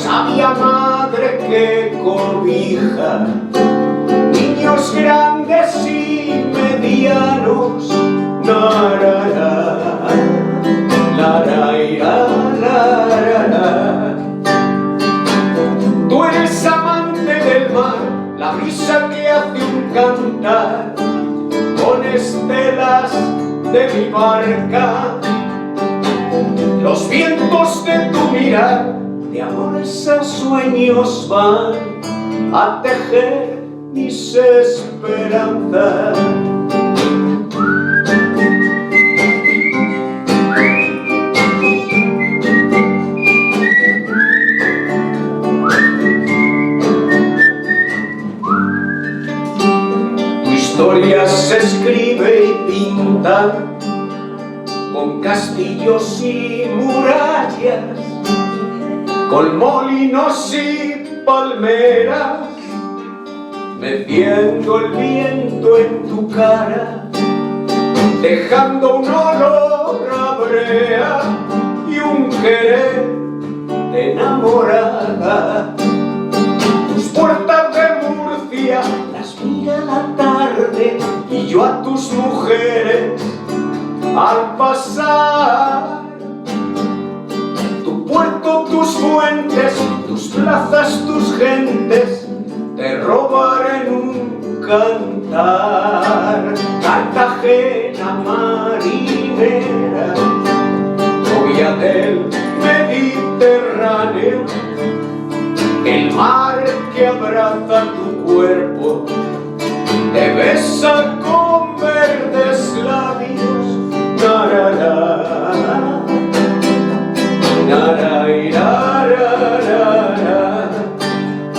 sabia madre que cobija niños grandes y medianos. Narara, laraira, larara. Tú eres amante del mar, la brisa que hace un cantar con estelas de mi barca. Los vientos de tu mirar, de amores a sueños van a tejer mis esperanzas. Tu historia se escribe y pinta con castillos y murallas, con molinos y palmeras, metiendo el viento en tu cara, dejando un olor a brea y un querer de enamorada. Tus puertas de Murcia las mira la tarde y yo a tus mujeres al pasar. Tu puerto, tus fuentes, tus plazas, tus gentes, te robaré en un cantar. Cartagena marinera, novia del Mediterráneo, el mar que abraza tu cuerpo te besa con verdes labios. Narara, narara,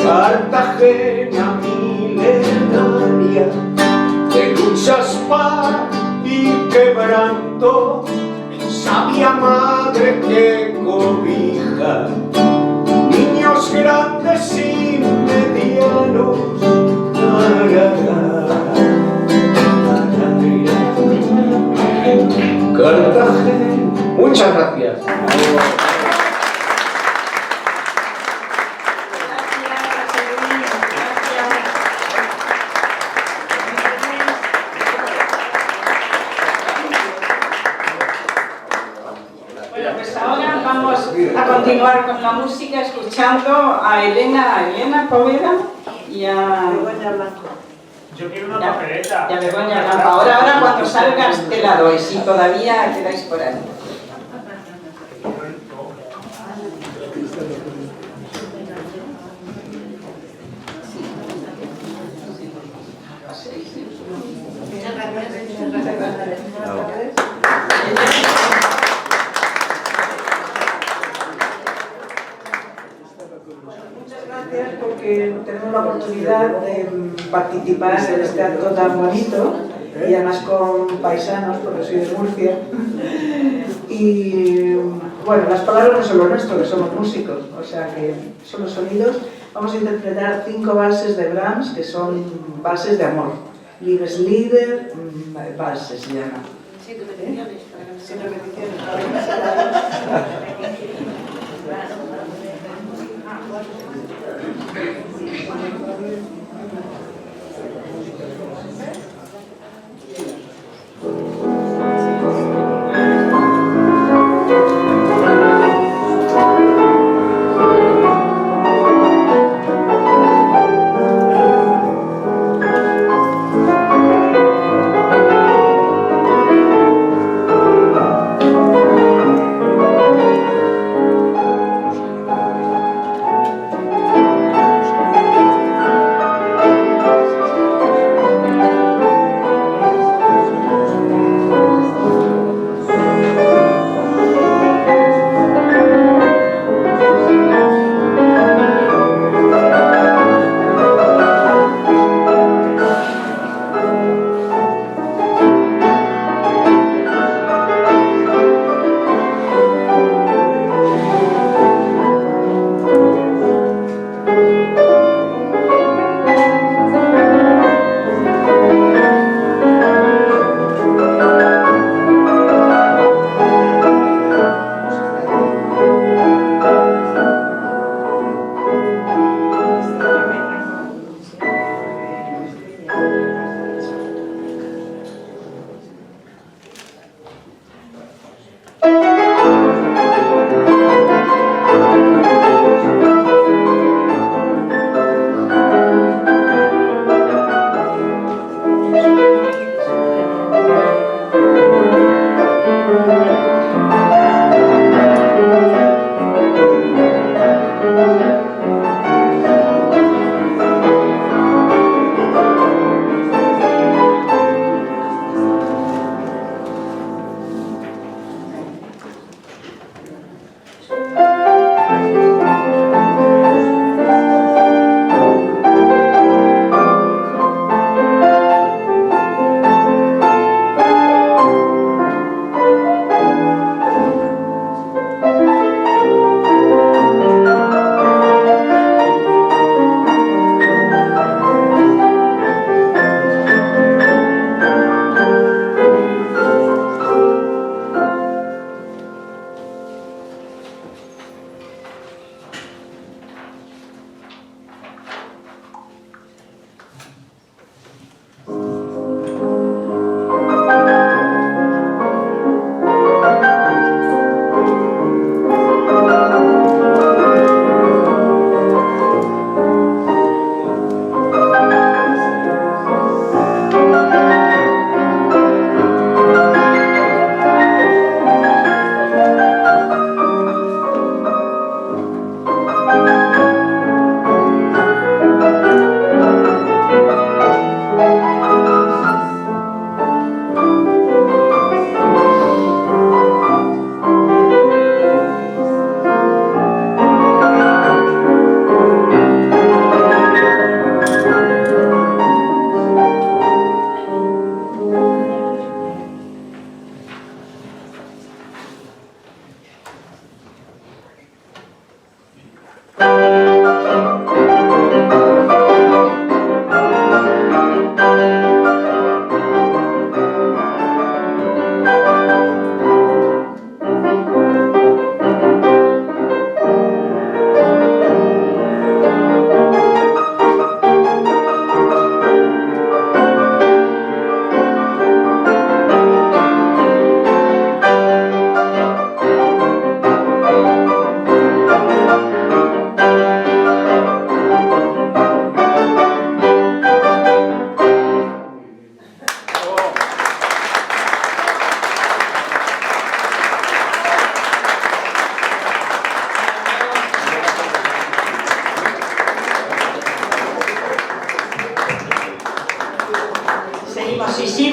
Cartagena milenaria, de luchas, paz y quebranto, sabia madre que cobija niños grandes y medianos. Cartagena. Muchas gracias. Bueno, pues ahora vamos a continuar con la música escuchando a Elena Poveda y a Begoña Blanco. Yo quiero una papeleta. y a Begoña Blanco. Ahora cuando salgas te la doy, si todavía quedáis por ahí. Muchas gracias porque tenemos la oportunidad de participar en este acto tan bonito y además con paisanos, porque soy de Murcia. Y bueno, las palabras no son lo nuestro, que somos músicos, o sea que son los sonidos. Vamos a interpretar 5 valses de Brahms, que son valses de amor. Liebeslieder, valses se llama. 7 repeticiones. 7 repeticiones.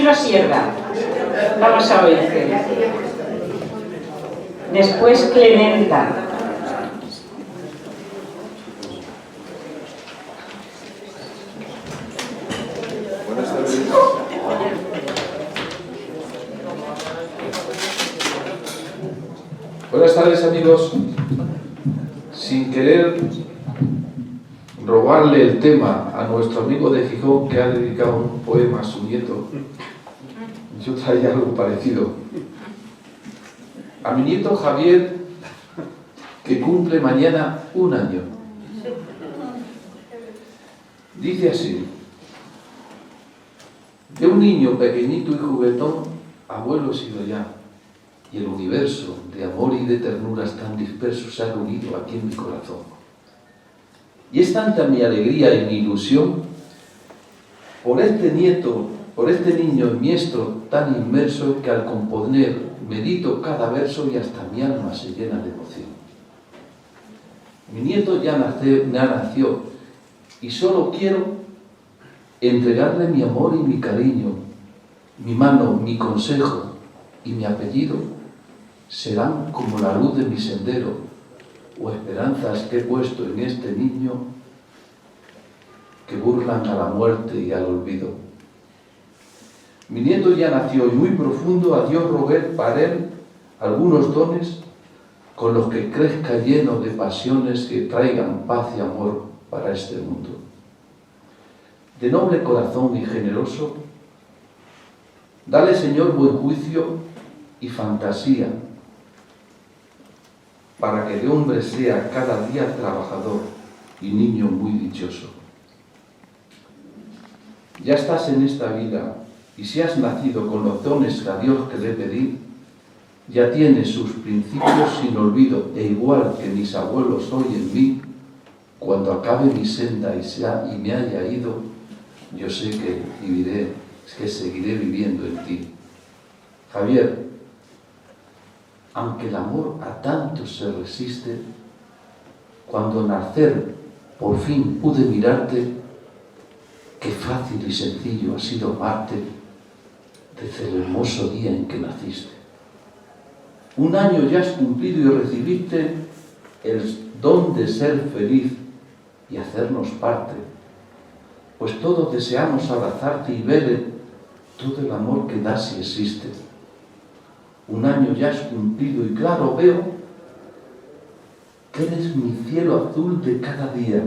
Primero Sierra. Vamos a oírte. Después Clementa. Buenas tardes, amigos. Sin querer robarle el tema a nuestro amigo de Gijón, que ha dedicado un poema a su nieto, yo traía algo parecido. A mi nieto Javier, que cumple mañana 1 año. Dice así: de un niño pequeñito y juguetón, abuelo he sido ya, y el universo de amor y de ternuras tan dispersos se ha reunido aquí en mi corazón. Y es tanta mi alegría y mi ilusión por este nieto, por este niño miestro tan inmerso, que al componer medito cada verso y hasta mi alma se llena de emoción. Mi nieto ya nació y solo quiero entregarle mi amor y mi cariño, mi mano, mi consejo y mi apellido serán como la luz de mi sendero o esperanzas que he puesto en este niño que burlan a la muerte y al olvido. Mi nieto ya nació y muy profundo a Dios rogué para él algunos dones con los que crezca lleno de pasiones que traigan paz y amor para este mundo. De noble corazón y generoso, dale, Señor, buen juicio y fantasía, para que de hombre sea cada día trabajador y niño muy dichoso. Ya estás en esta vida, y si has nacido con los dones que a Dios te le pedí, ya tienes sus principios sin olvido, e igual que mis abuelos hoy en mí, cuando acabe mi senda y me haya ido, yo sé que seguiré viviendo en ti. Javier, aunque el amor a tanto se resiste, cuando nacer por fin pude mirarte, qué fácil y sencillo ha sido amarte desde el hermoso día en que naciste. 1 año ya has cumplido y recibiste el don de ser feliz y hacernos parte, pues todos deseamos abrazarte y ver todo el amor que das y existe. 1 año ya has cumplido y claro veo que eres mi cielo azul de cada día,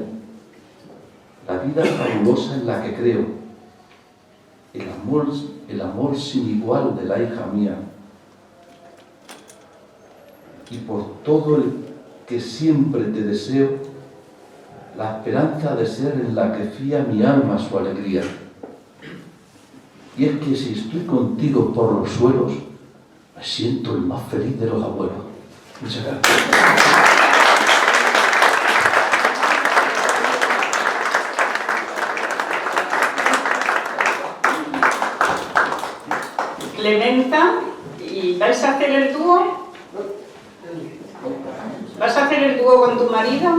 la vida fabulosa en la que creo, el amor sin igual de la hija mía, y por todo el que siempre te deseo, la esperanza de ser en la que fía mi alma su alegría. Y es que si estoy contigo por los suelos, me siento el más feliz de los abuelos. Muchas gracias. Clementa, ¿y vais a hacer el dúo? ¿Vas a hacer el dúo con tu marido?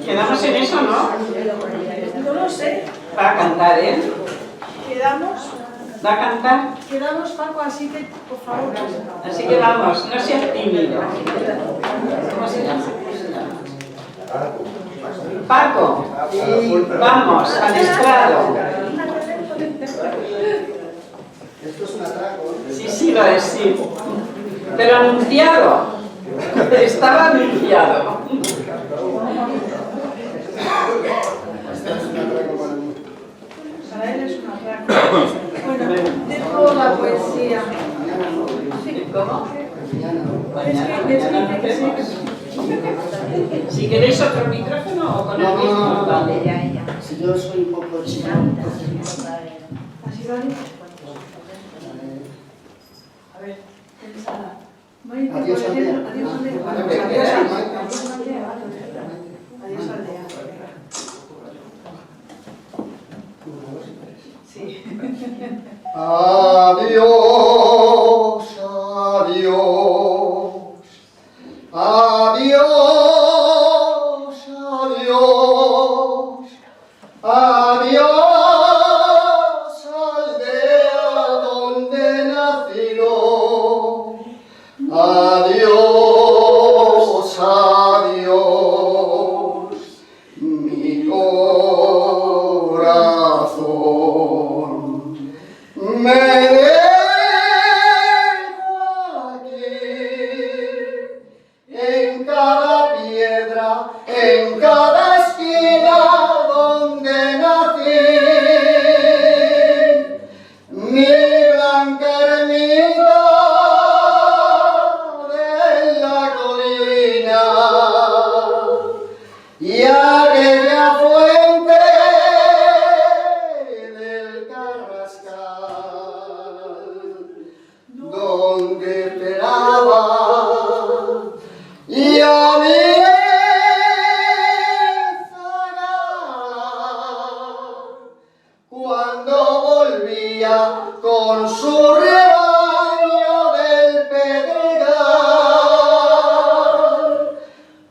Quedamos en eso, ¿no? No lo sé. Va a cantar, ¿eh? Quedamos. Va a cantar. Quedamos, Paco, así que, por favor. Así que vamos, no seas tímido. ¿Cómo se llama? Paco, vamos, al estrado. Esto es un atraco. Sí, lo es, sí. Pero anunciado. Estaba anunciado. Para él es un atraco. Bueno, de toda la poesía. ¿Cómo? Es que sí. Si queréis otro micrófono o con el mismo. No. Vale. Si yo soy un poco chico. Así vale. A ver, Adiós, aldea. Adiós, aldea. Adiós, Adiós, aldea. Adiós, aldea. Sí. Adiós, adiós, adiós, adiós, adiós,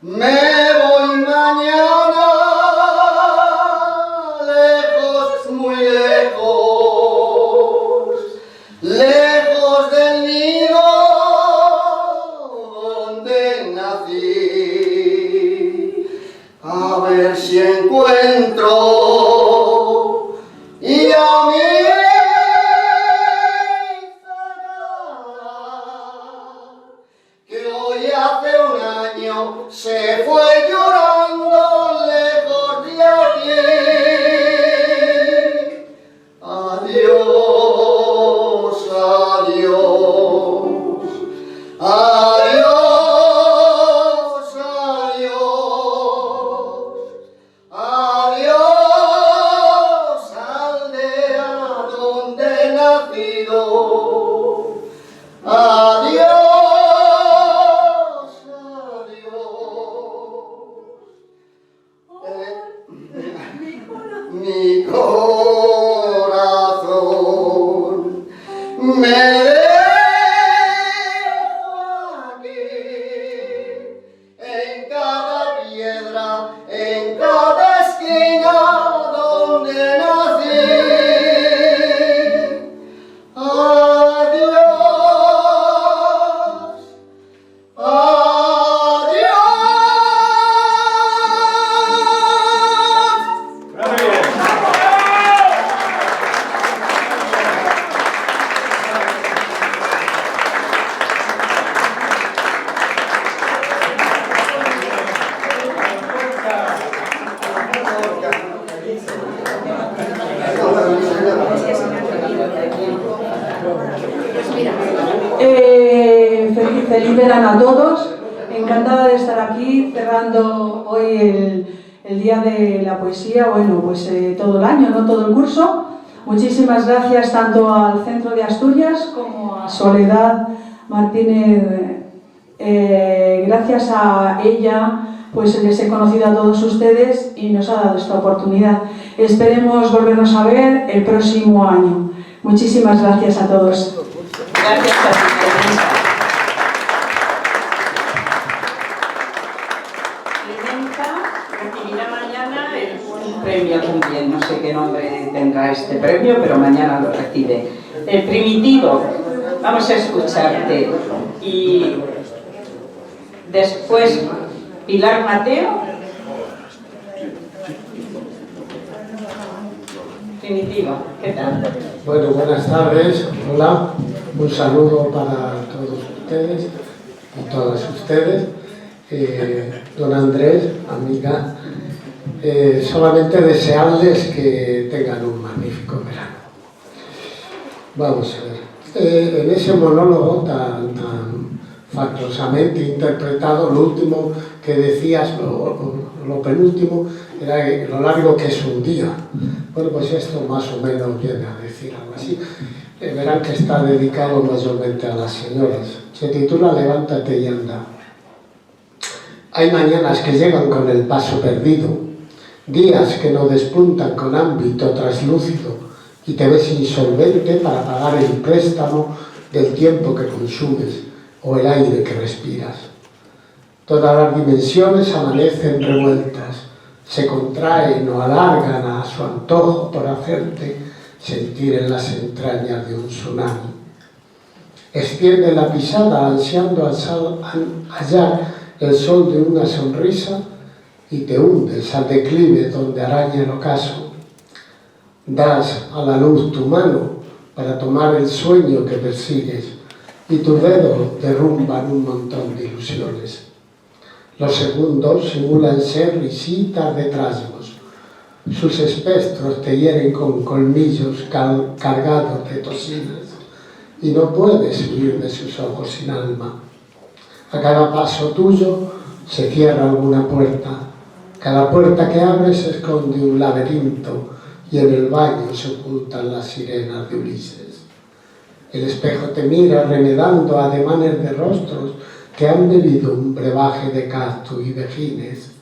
me voy mañana, lejos, muy lejos, lejos del nido donde nací, a ver si encuentro y a mí que hoy hace un año se fue llorando lejos de aquí. Adiós, adiós, adiós, adiós, adiós, aldea donde he nacido. Adiós, adiós. Mi corazón me dejo aquí, en cada piedra, en cada esquina donde nací. Adiós, adiós. Feliz verano a todos, encantada de estar aquí cerrando hoy el Día de la Poesía, bueno, pues todo el año, no todo el curso. Muchísimas gracias tanto al Centro de Asturias como a Soledad Martínez. Gracias a ella pues les he conocido a todos ustedes y nos ha dado esta oportunidad. Esperemos volvernos a ver el próximo año. Muchísimas gracias a todos. Gracias a ti, Clemenza. Clemenza recibirá mañana un premio también, no sé qué nombre tendrá este premio, pero mañana lo recibe. El Primitivo, vamos a escucharte. Y después Pilar Mateo. Primitivo, ¿qué tal? Bueno, buenas tardes, hola, un saludo para todos ustedes y todas ustedes. Don Andrés, amiga, solamente desearles que tengan un magnífico verano. Vamos a ver, en ese monólogo tan factosamente interpretado, lo último que decías, lo penúltimo, era lo largo que es un día. Bueno, pues esto más o menos viene a decir algo así. Verán que está dedicado mayormente a las señoras. Se titula Levántate y anda. Hay mañanas que llegan con el paso perdido, días que no despuntan con ámbito traslúcido y te ves insolvente para pagar el préstamo del tiempo que consumes o el aire que respiras. Todas las dimensiones amanecen revueltas, se contraen o alargan a su antojo por hacerte sentir en las entrañas de un tsunami. Extiende la pisada ansiando hallar el sol de una sonrisa y te hundes al declive donde araña el ocaso. Das a la luz tu mano para tomar el sueño que persigues y tus dedos derrumban un montón de ilusiones. Los segundos simulan ser risitas de trasgos. Sus espectros te hieren con colmillos cargados de toxinas y no puedes huir de sus ojos sin alma. A cada paso tuyo se cierra alguna puerta. Cada puerta que abres esconde un laberinto y en el baño se ocultan las sirenas de Ulises. El espejo te mira remedando ademanes de rostros que han bebido un brebaje de cactus y vejines.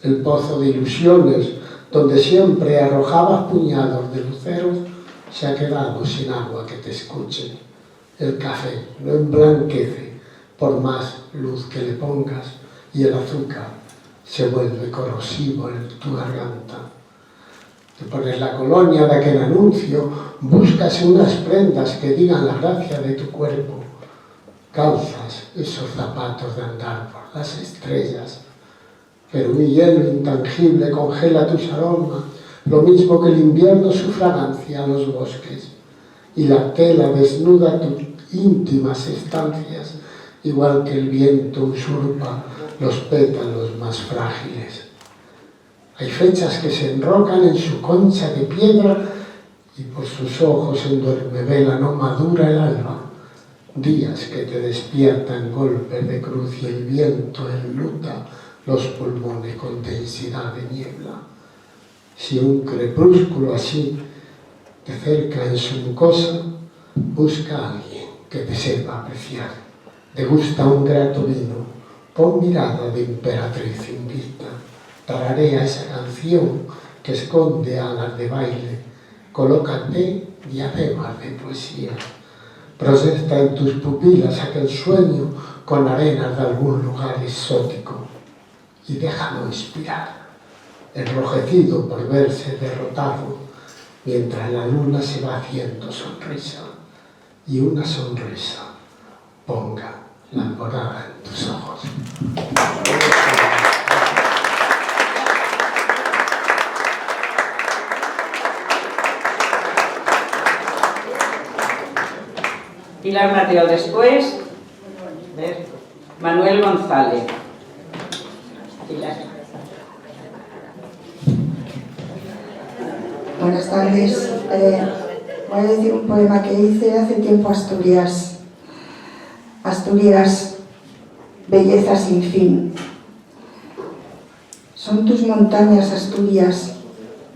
El pozo de ilusiones, donde siempre arrojabas puñados de luceros, se ha quedado sin agua que te escuche. El café no emblanquece por más luz que le pongas y el azúcar se vuelve corrosivo en tu garganta. Te pones la colonia de aquel anuncio, buscas unas prendas que digan la gracia de tu cuerpo, calzas esos zapatos de andar por las estrellas, pero un hielo intangible congela tus aromas, lo mismo que el invierno su fragancia a los bosques, y la tela desnuda tus íntimas estancias, igual que el viento usurpa los pétalos más frágiles. Hay fechas que se enrocan en su concha de piedra y por sus ojos en duermevela no madura el alba. Días que te despiertan golpes de cruz y el viento enluta los pulmones con densidad de niebla. Si un crepúsculo así te cerca en su mucosa, busca a alguien que te sepa apreciar. Degusta un grato vino, pon mirada de emperatriz invicta. Tararea esa canción que esconde alas de baile, colócate diademas de poesía, proyecta en tus pupilas aquel sueño con arenas de algún lugar exótico y déjalo inspirar, enrojecido por verse derrotado, mientras la luna se va haciendo sonrisa y una sonrisa ponga la alborada en tus ojos. Pilar Mateo después. A ver, Manuel González. Pilar. Buenas tardes. Voy a decir un poema que hice hace tiempo a Asturias. Asturias, belleza sin fin. Son tus montañas, Asturias,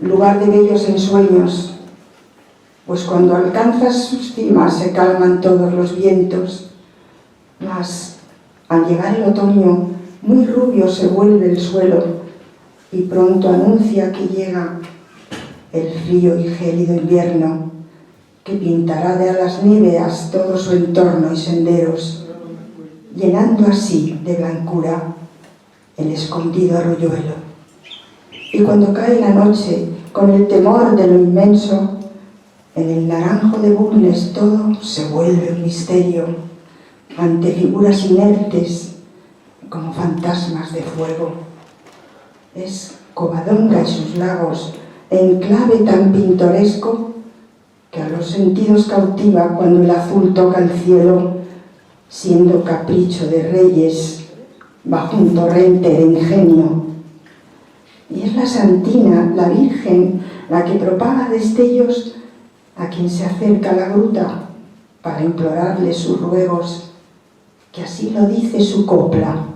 lugar de bellos ensueños, pues cuando alcanzas sus cimas se calman todos los vientos, mas al llegar el otoño muy rubio se vuelve el suelo y pronto anuncia que llega el frío y gélido invierno que pintará de alas níveas todo su entorno y senderos, llenando así de blancura el escondido arroyuelo. Y cuando cae la noche con el temor de lo inmenso, en el naranjo de Bulnes todo se vuelve un misterio, ante figuras inertes como fantasmas de fuego. Es Covadonga y sus lagos, enclave tan pintoresco que a los sentidos cautiva cuando el azul toca el cielo, siendo capricho de reyes bajo un torrente de ingenio. Y es la Santina, la Virgen, la que propaga destellos a quien se acerca a la gruta para implorarle sus ruegos, que así lo dice su copla,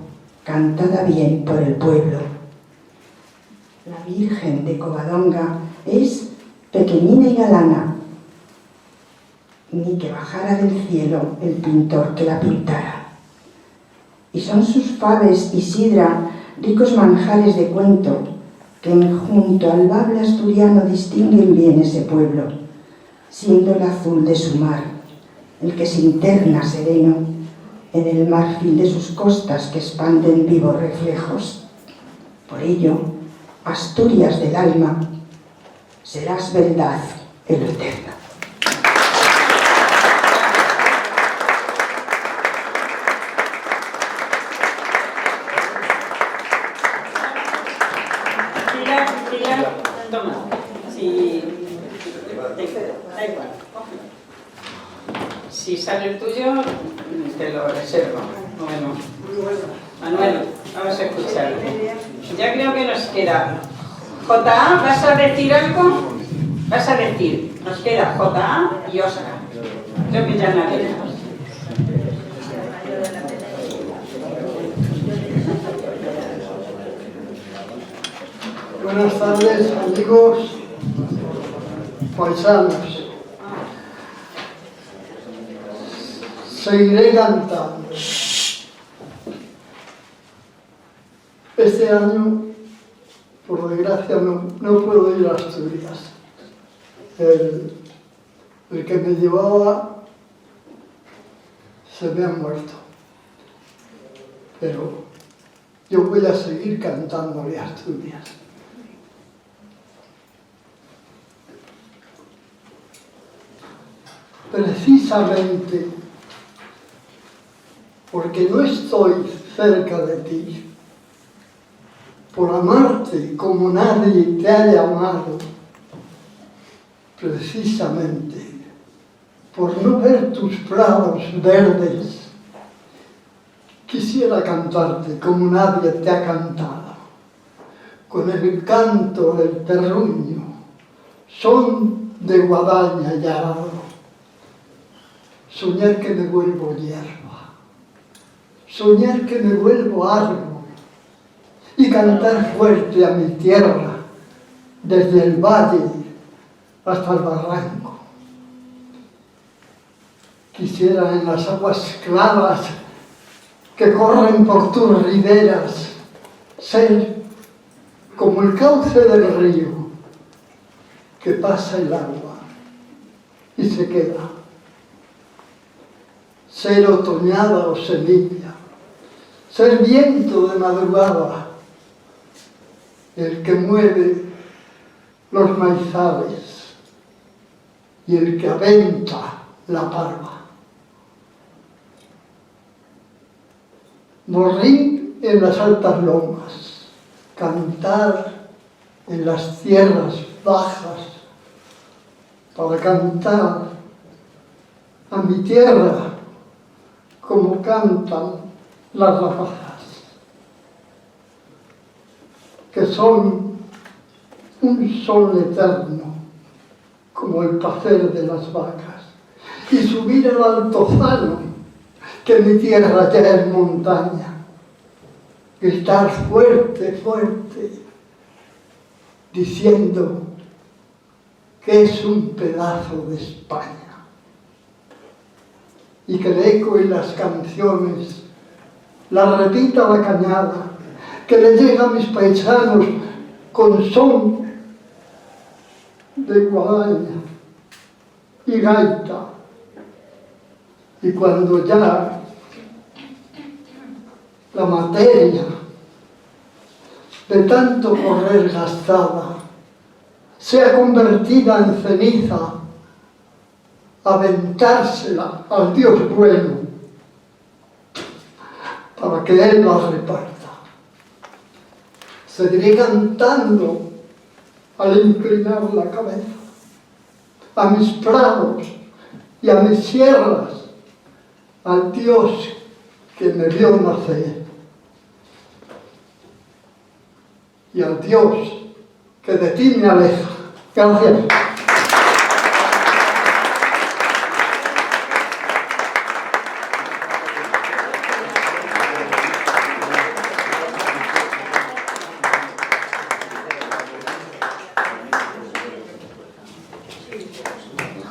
cantada bien por el pueblo. La Virgen de Covadonga es pequeñina y galana, ni que bajara del cielo el pintor que la pintara. Y son sus faves y sidra ricos manjares de cuento que junto al bable asturiano distinguen bien ese pueblo, siendo el azul de su mar el que se interna sereno en el marfil de sus costas que expanden vivos reflejos. Por ello, Asturias del alma, serás verdad en lo eterno. Pilar, toma. Si da igual. Si sale el tuyo, te lo reservo. Bueno, Manuel, vamos a escucharte. Ya creo que nos queda. J.A., ¿vas a decir algo? Vas a decir, nos queda J.A. y Óscar. Creo que ya nadie más. Buenas tardes, amigos, paisanos. Seguiré cantando. Este año, por desgracia, no puedo ir a Asturias. El que me llevaba se me ha muerto. Pero yo voy a seguir cantándole a Asturias. Precisamente porque no estoy cerca de ti, por amarte como nadie te haya amado, precisamente por no ver tus prados verdes, quisiera cantarte como nadie te ha cantado, con el canto del terruño, son de guadaña y arado. Soñar que me vuelvo hierba, soñar que me vuelvo árbol y cantar fuerte a mi tierra desde el valle hasta el barranco. Quisiera en las aguas claras que corren por tus riberas ser como el cauce del río que pasa el agua y se queda. Ser otoñada o semilla, ser viento de madrugada, el que mueve los maizales y el que aventa la parva. Morir en las altas lomas, cantar en las tierras bajas, para cantar a mi tierra como cantan las rapazas, que son un sol eterno, como el pacer de las vacas, y subir al altozano, que mi tierra ya es montaña, gritar fuerte, fuerte, diciendo que es un pedazo de España. Y que le eco en las canciones, la repita la cañada, que le llega a mis paisanos con son de guadaña y gaita. Y cuando ya la materia de tanto correr gastada sea convertida en ceniza, aventársela al Dios bueno para que Él la reparta. Seguiré cantando al inclinar la cabeza a mis prados y a mis sierras, al Dios que me vio nacer y al Dios que de ti me aleja. Gracias.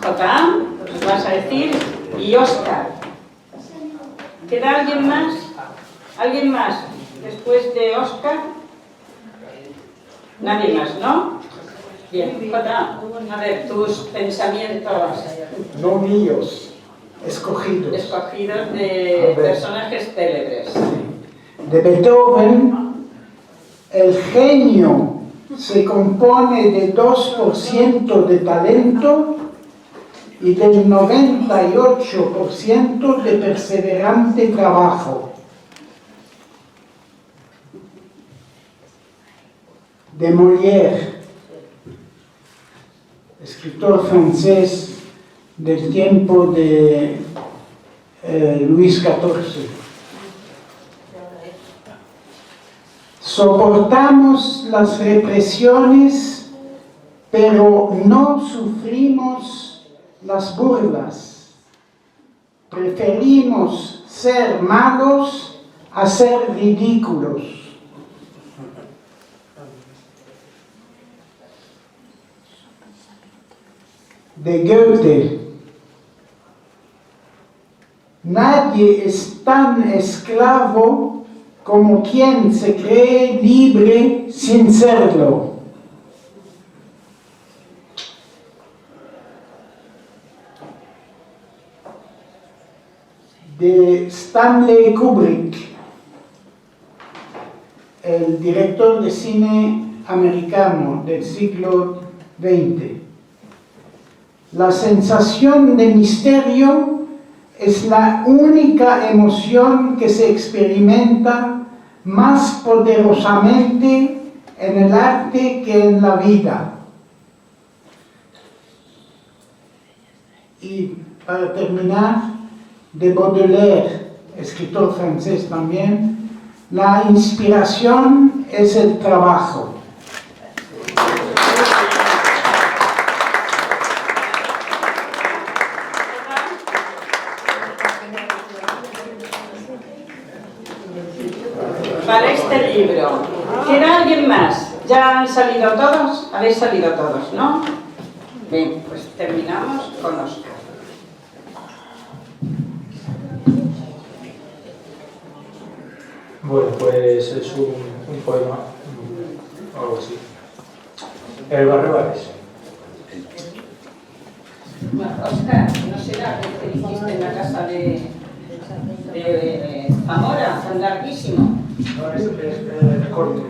Jotán, nos vas a decir, y Óscar. ¿Queda alguien más? ¿Alguien más? Después de Óscar. Nadie más, ¿no? Bien, Jotán, a ver, tus pensamientos. No míos, escogidos. Escogidos de personajes célebres. De Beethoven, el genio se compone de 2% de talento y del 98% de perseverante trabajo. De Molière, escritor francés del tiempo de Luis XIV. Soportamos las represiones, pero no sufrimos las burlas. Preferimos ser malos a ser ridículos. De Goethe. Nadie es tan esclavo como quien se cree libre sin serlo. De Stanley Kubrick. el director de cine americano del siglo XX. La sensación de misterio es la única emoción que se experimenta más poderosamente en el arte que en la vida. Y para terminar, de Baudelaire, escritor francés también, la inspiración es el trabajo. Para este libro, ¿queda alguien más? ¿Ya han salido todos? Habéis salido todos, ¿no? Bien, pues terminamos con Óscar. Bueno, pues es un poema, algo así. El Barrebares. Bueno, Óscar, ¿no será que te hiciste en la casa de Zamora, tan larguísimo? No, es corto.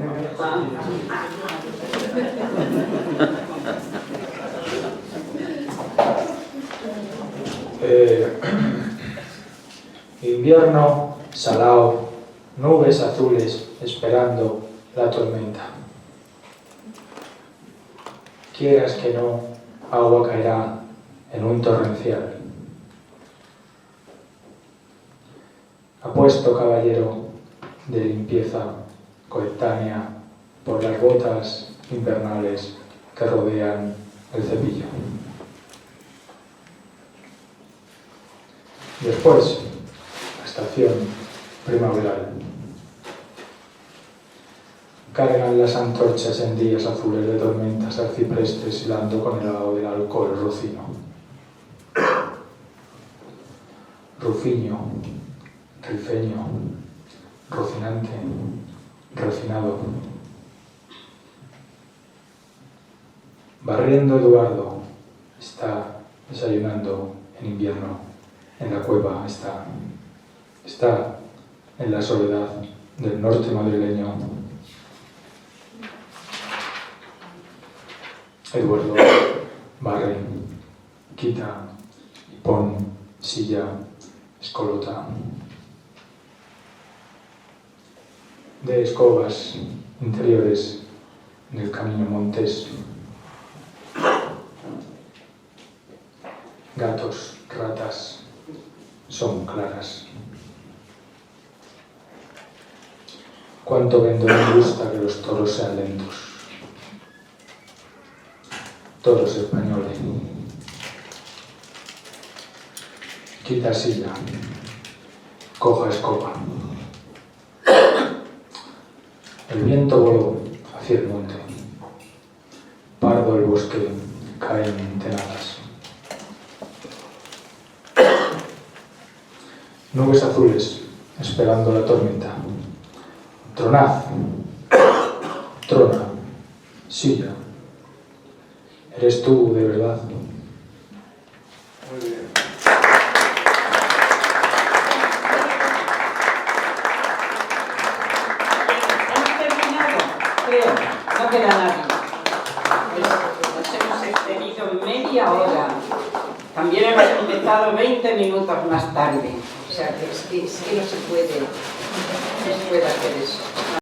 Invierno, salao, nubes azules esperando la tormenta. Quieras que no, agua caerá en un torrencial. Apuesto caballero de limpieza coetánea por las botas invernales que rodean el cepillo. Después, la estación primaveral. Cargan las antorchas en días azules de tormentas arciprestes hilando con el helado del alcohol rocino. Rufiño, rifeño, rocinante, refinado. Barriendo Eduardo está desayunando en invierno, en la cueva está en la soledad del norte madrileño. Eduardo barre, quita y pon silla, escolota. De escobas interiores en el camino montés. Gatos, ratas, son claras. Cuánto vendedor me gusta que los toros sean lentos. Toros españoles. Quita silla, coja escoba. El viento voló hacia el monte. Pardo el bosque, caen tenadas. Nubes azules, esperando la tormenta. Tronad, trona, silla. ¿Eres tú de verdad? Muy bien. ¿Hemos terminado? Creo, no queda nadie. Nos hemos extendido media hora. También hemos empezado 20 minutos más tarde. O sea, que es que no se puede hacer eso.